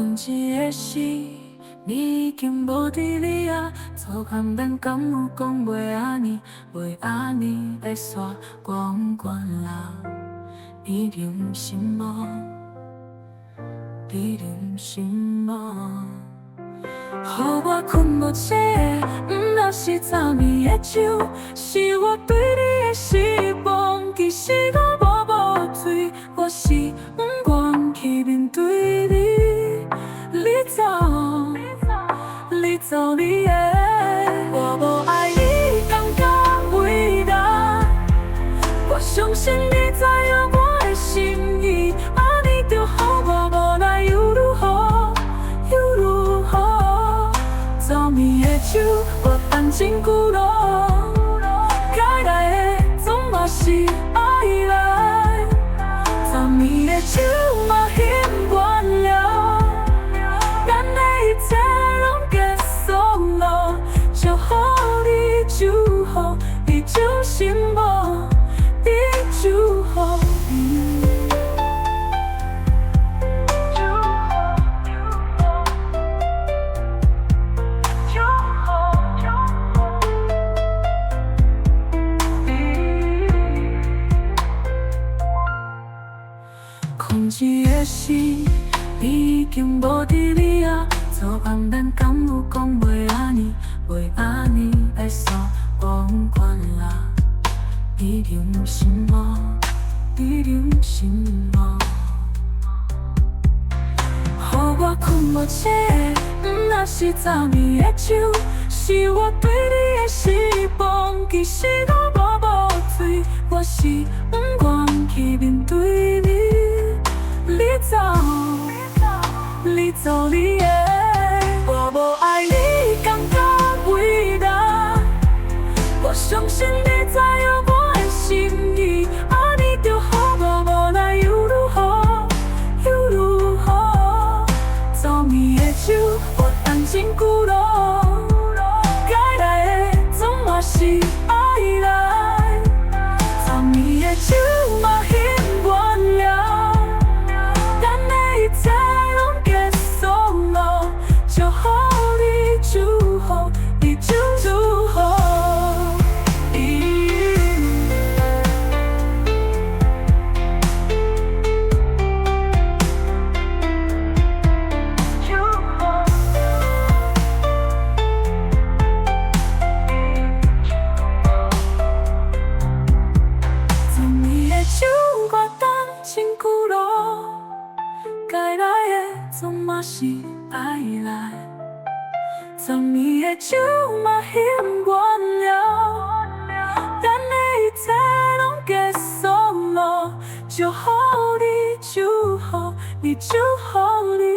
困一个时，你已经无伫你啊，错空咱敢有讲袂安尼，袂安尼来煞光管啦？你忍心吗？你忍心吗？予我困无醒的，若是昨暝的酒，是我对你的失望，其实我无罪，我是不愿去面对你，你走你的，我无爱你，感觉伟大，我相信你知影我的心意，安尼就好，我无奈又如何，又如何？昨暝的酒，我等真久咯，该来的总嘛是爱来，昨暝的酒嘛嫌晚了，咱的一切拢结束了，就好你就好，你就心无，你就好你。空一个时，你已经无伫你啊，错空咱敢有讲袂安尼，袂安尼来煞光管啦？你忍心吗？你忍心吗？予我困无醒的，若是昨暝的酒，是我对你的失望，其实我无罪，我是不愿去面对你。你走你的，我无爱你，感觉伟大，我相信你知影我的心意，安尼就好，我无奈又如何，又如何？昨暝的酒，我等真久咯，该来的总嘛是爱来，昨暝的酒嘛嫌晚了。就好，你就好，你就好。昨暝的酒我等真久咯，该来的总嘛是爱来。昨暝的酒嘛嫌晚了，咱的一切拢结束了，就好你就好，你就好你。